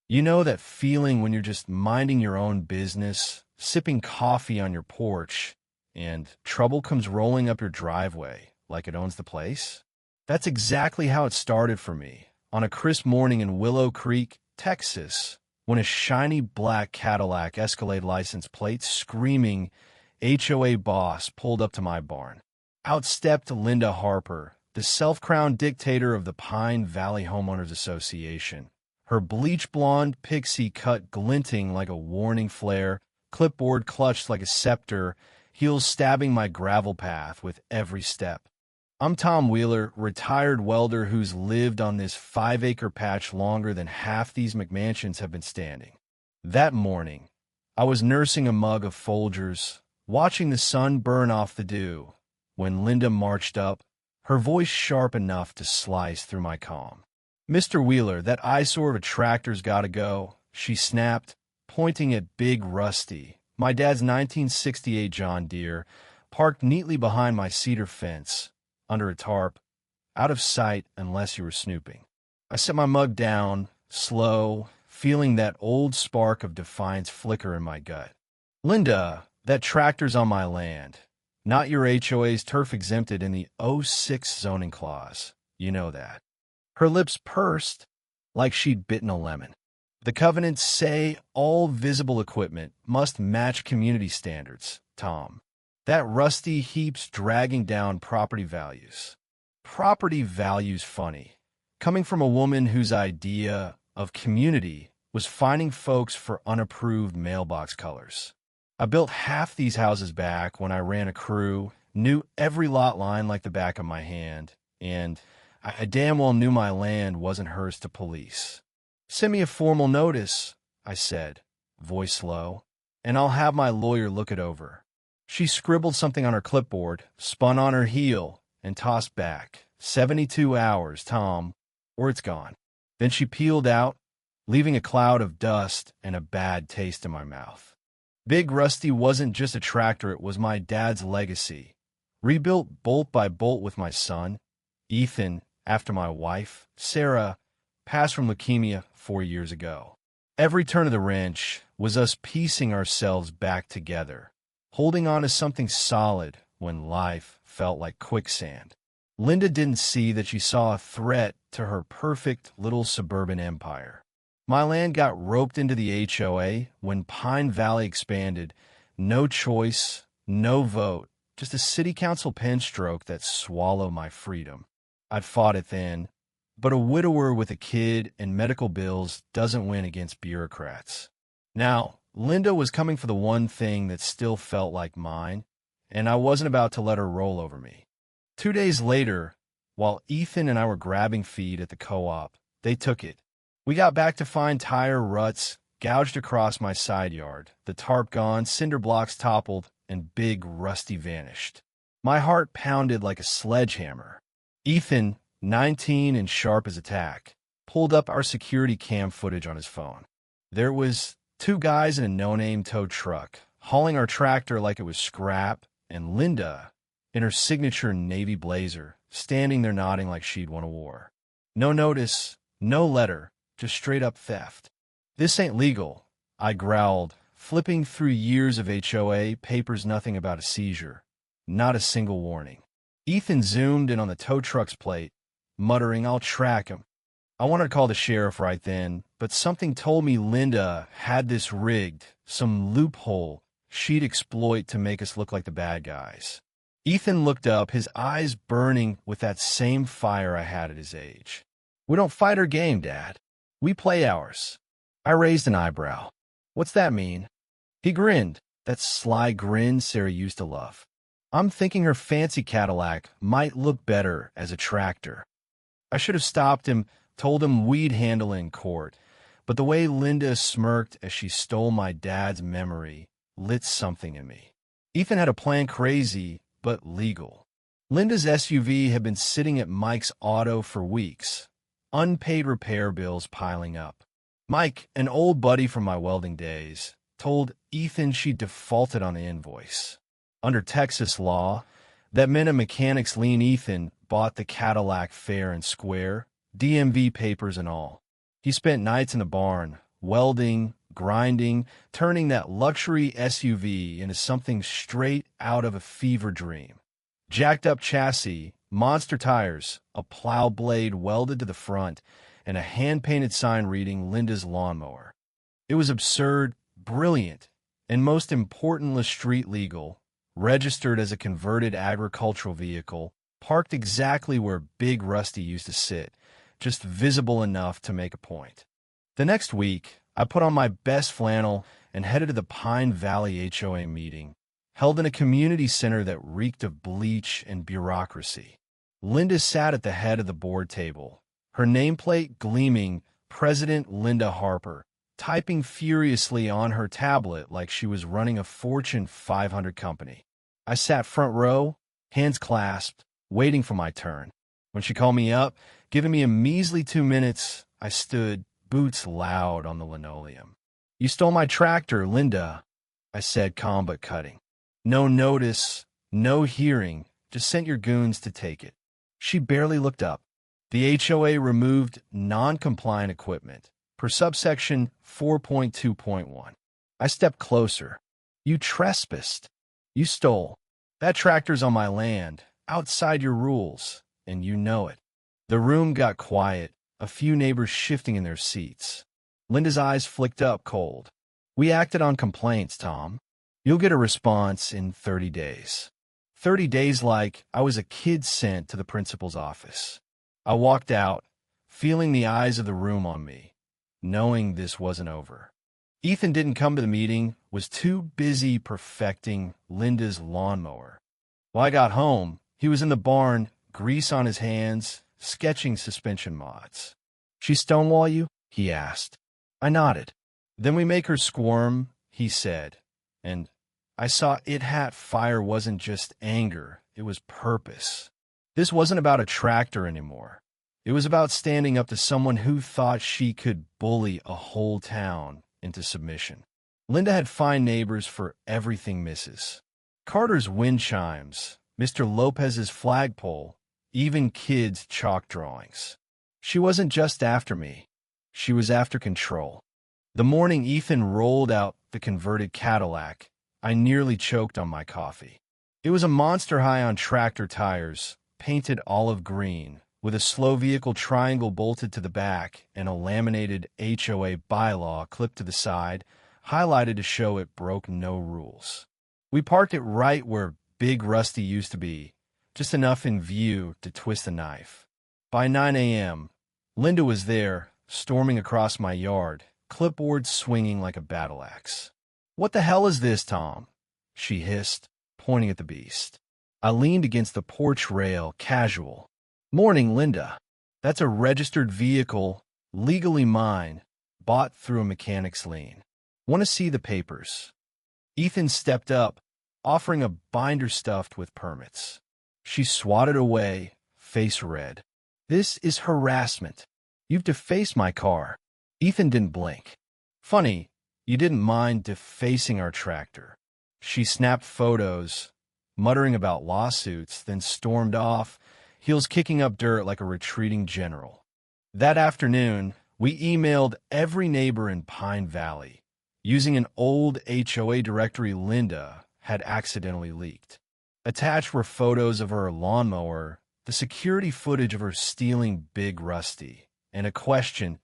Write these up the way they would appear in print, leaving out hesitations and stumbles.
You know that feeling when you're just minding your own business, sipping coffee on your porch, and trouble comes rolling up your driveway like it owns the place? That's exactly how it started for me, on a crisp morning in Willow Creek, Texas, when a shiny black Cadillac Escalade license plate screaming HOA boss pulled up to my barn. Out stepped Linda Harper, the self-crowned dictator of the Pine Valley Homeowners Association, her bleach blonde pixie cut glinting like a warning flare, clipboard clutched like a scepter, heels stabbing my gravel path with every step. I'm Tom Wheeler, retired welder who's lived on this 5-acre patch longer than half these McMansions have been standing. That morning, I was nursing a mug of Folgers, watching the sun burn off the dew, when Linda marched up, her voice sharp enough to slice through my calm. "Mr. Wheeler, that eyesore of a tractor's gotta go," she snapped, pointing at Big Rusty, my dad's 1968 John Deere, parked neatly behind my cedar fence, under a tarp, out of sight unless you were snooping. I set my mug down, slow, feeling that old spark of defiance flicker in my gut. "Linda, that tractor's on my land, not your HOA's turf exempted in the '06 zoning clause. You know that." Her lips pursed like she'd bitten a lemon. "The covenants say all visible equipment must match community standards, Tom. That rusty heap's dragging down property values." Property values funny. Coming from a woman whose idea of community was finding folks for unapproved mailbox colors. I built half these houses back when I ran a crew, knew every lot line like the back of my hand, and I damn well knew my land wasn't hers to police. "Send me a formal notice," I said, voice low, "and I'll have my lawyer look it over." She scribbled something on her clipboard, spun on her heel, and tossed back, 72 hours, Tom, or it's gone." Then she peeled out, leaving a cloud of dust and a bad taste in my mouth. Big Rusty wasn't just a tractor, it was my dad's legacy. Rebuilt bolt by bolt with my son, Ethan, after my wife, Sarah, passed from leukemia 4 years ago. Every turn of the wrench was us piecing ourselves back together, holding on to something solid when life felt like quicksand. Linda didn't see that she saw a threat to her perfect little suburban empire. My land got roped into the HOA when Pine Valley expanded. No choice, no vote, just a city council pen stroke that swallowed my freedom. I'd fought it then, but a widower with a kid and medical bills doesn't win against bureaucrats. Now, Linda was coming for the one thing that still felt like mine, and I wasn't about to let her roll over me. 2 days later, while Ethan and I were grabbing feed at the co-op, they took it. We got back to find tire ruts gouged across my side yard, the tarp gone, cinder blocks toppled, and Big Rusty vanished. My heart pounded like a sledgehammer. Ethan, 19 and sharp as a tack, pulled up our security cam footage on his phone. There was 2 guys in a no-name tow truck, hauling our tractor like it was scrap, and Linda, in her signature navy blazer, standing there nodding like she'd won a war. No notice, no letter, just straight-up theft. "This ain't legal," I growled, flipping through years of HOA papers, nothing about a seizure, not a single warning. Ethan zoomed in on the tow truck's plate, muttering, "I'll track him." I wanted to call the sheriff right then, but something told me Linda had this rigged, some loophole she'd exploit to make us look like the bad guys. Ethan looked up, his eyes burning with that same fire I had at his age. "We don't fight our game, Dad. We play ours." I raised an eyebrow. "What's that mean?" He grinned, that sly grin Sarah used to love. I'm thinking her fancy Cadillac might look better as a tractor. I should have stopped him, told him we'd handle it in court, but the way Linda smirked as she stole my dad's memory lit something in me. Ethan had a plan, crazy but legal. Linda's SUV had been sitting at Mike's auto for weeks, unpaid repair bills piling up. Mike, an old buddy from my welding days, told Ethan she defaulted on the invoice. Under Texas law, that meant a mechanic's lien. Ethan bought the Cadillac fair and square, DMV papers and all. He spent nights in the barn, welding, grinding, turning that luxury SUV into something straight out of a fever dream. Jacked up chassis, monster tires, a plow blade welded to the front, and a hand-painted sign reading Linda's Lawnmower. It was absurd, brilliant, and most importantly street legal, registered as a converted agricultural vehicle, parked exactly where Big Rusty used to sit, just visible enough to make a point. The next week, I put on my best flannel and headed to the Pine Valley HOA meeting, held in a community center that reeked of bleach and bureaucracy. Linda sat at the head of the board table, her nameplate gleaming, President Linda Harper, typing furiously on her tablet like she was running a Fortune 500 company. I sat front row, hands clasped, waiting for my turn. When she called me up, giving me a measly 2 minutes, I stood, boots loud on the linoleum. "You stole my tractor, Linda," I said, calm but cutting. "No notice, no hearing, just sent your goons to take it." She barely looked up. The HOA removed non-compliant equipment, per subsection 4.2.1. I stepped closer. "You trespassed. You stole. That tractor's on my land, outside your rules, and you know it." The room got quiet, a few neighbors shifting in their seats. Linda's eyes flicked up cold. "We acted on complaints, Tom. You'll get a response in 30 days. 30 days like I was a kid sent to the principal's office." I walked out, feeling the eyes of the room on me, knowing this wasn't over. Ethan didn't come to the meeting, was too busy perfecting Linda's lawnmower. When I got home, he was in the barn, grease on his hands, sketching suspension mods. "She stonewall you?" he asked. I nodded. "Then we make her squirm," he said, and I saw it had fire wasn't just anger, it was purpose. This wasn't about a tractor anymore. It was about standing up to someone who thought she could bully a whole town into submission. Linda had fine neighbors for everything Mrs. Carter's wind chimes, Mr. Lopez's flagpole, even kids' chalk drawings. She wasn't just after me. She was after control. The morning Ethan rolled out the converted Cadillac, I nearly choked on my coffee. It was a monster high on tractor tires, painted olive green, with a slow vehicle triangle bolted to the back and a laminated HOA bylaw clipped to the side, highlighted to show it broke no rules. We parked it right where Big Rusty used to be, just enough in view to twist a knife. By 9 a.m., Linda was there, storming across my yard, clipboard swinging like a battle axe. "What the hell is this, Tom?" she hissed, pointing at the beast. I leaned against the porch rail, casual. "Morning, Linda. That's a registered vehicle, legally mine, bought through a mechanic's lien. Want to see the papers?" Ethan stepped up, offering a binder stuffed with permits. She swatted away, face red. "This is harassment. You've defaced my car." Ethan didn't blink. "Funny, you didn't mind defacing our tractor." She snapped photos, muttering about lawsuits, then stormed off, heels kicking up dirt like a retreating general. That afternoon, we emailed every neighbor in Pine Valley, using an old HOA directory Linda had accidentally leaked. Attached were photos of her lawnmower, the security footage of her stealing Big Rusty, and a question: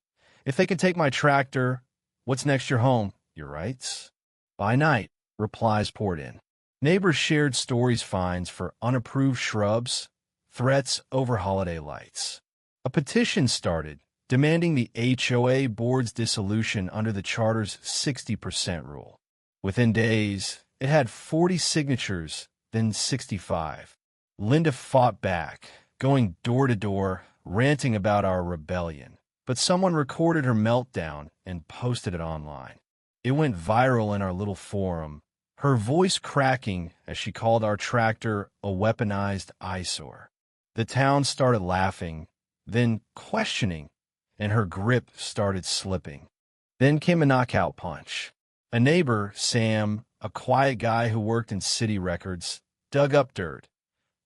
"If they can take my tractor, what's next your home? Your rights?" By night, replies poured in. Neighbors shared stories fines for unapproved shrubs, threats over holiday lights. A petition started, demanding the HOA board's dissolution under the charter's 60% rule. Within days, it had 40 signatures, then 65. Linda fought back, going door to door, ranting about our rebellion. But someone recorded her meltdown and posted it online. It went viral in our little forum, her voice cracking as she called our tractor a weaponized eyesore. The town started laughing, then questioning, and her grip started slipping. Then came a knockout punch. A neighbor, Sam, a quiet guy who worked in city records, dug up dirt.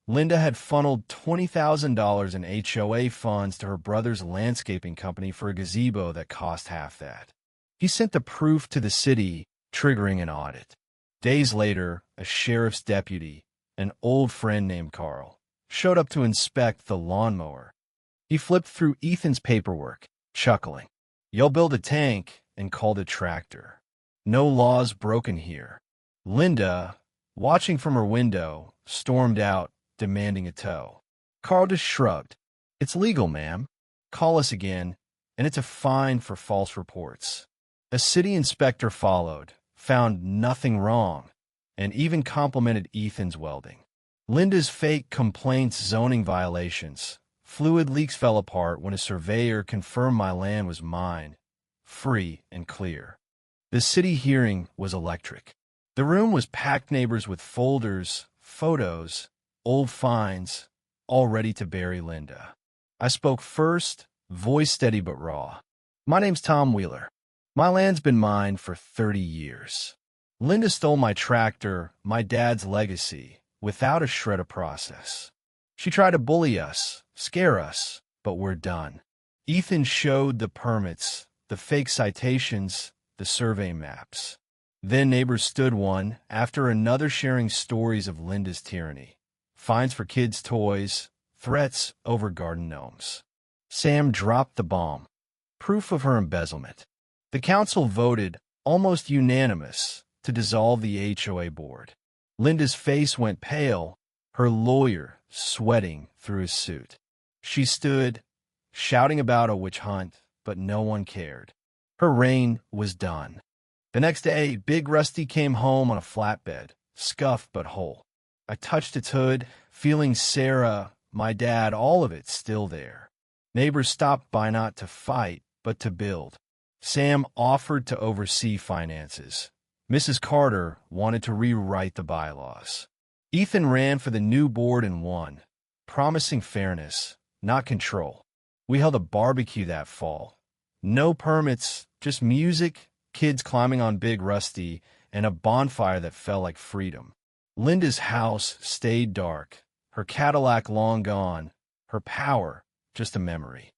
Linda had funneled $20,000 in HOA funds to her brother's landscaping company for a gazebo that cost half that. He sent the proof to the city, triggering an audit. Days later, a sheriff's deputy, an old friend named Carl, showed up to inspect the lawnmower. He flipped through Ethan's paperwork, chuckling. "You'll build a tank," and called it tractor. No laws broken here. Linda, watching from her window, stormed out, demanding a tow. Carl just shrugged. "It's legal, ma'am. Call us again, and it's a fine for false reports." A city inspector followed, found nothing wrong, and even complimented Ethan's welding. Linda's fake complaints, zoning violations. Fluid leaks fell apart when a surveyor confirmed my land was mine, free and clear. The city hearing was electric. The room was packed, neighbors with folders, photos, old finds, all ready to bury Linda. I spoke first, voice steady but raw. "My name's Tom Wheeler. My land's been mine for 30 years. Linda stole my tractor, my dad's legacy, without a shred of process. She tried to bully us, scare us, but we're done." Ethan showed the permits, the fake citations, the survey maps. Then neighbors stood one after another, sharing stories of Linda's tyranny. Fines for kids' toys, threats over garden gnomes. Sam dropped the bomb. Proof of her embezzlement. The council voted, almost unanimous, to dissolve the HOA board. Linda's face went pale, her lawyer sweating through his suit. She stood, shouting about a witch hunt, but no one cared. Her reign was done. The next day, Big Rusty came home on a flatbed, scuffed but whole. I touched its hood, feeling Sarah, my dad, all of it still there. Neighbors stopped by not to fight, but to build. Sam offered to oversee finances. Mrs. Carter wanted to rewrite the bylaws. Ethan ran for the new board and won, promising fairness, not control. We held a barbecue that fall. No permits, just music, kids climbing on Big Rusty, and a bonfire that felt like freedom. Linda's house stayed dark, her Cadillac long gone, her power just a memory.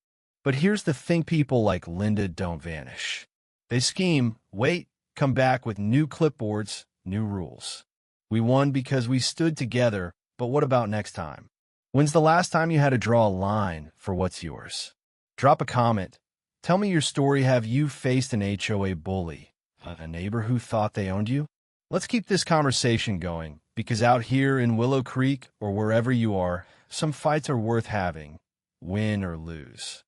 But here's the thing, people like Linda don't vanish. They scheme, wait, come back with new clipboards, new rules. We won because we stood together, but what about next time? When's the last time you had to draw a line for what's yours? Drop a comment. Tell me your story. Have you faced an HOA bully? A neighbor who thought they owned you? Let's keep this conversation going, because out here in Willow Creek or wherever you are, some fights are worth having, win or lose.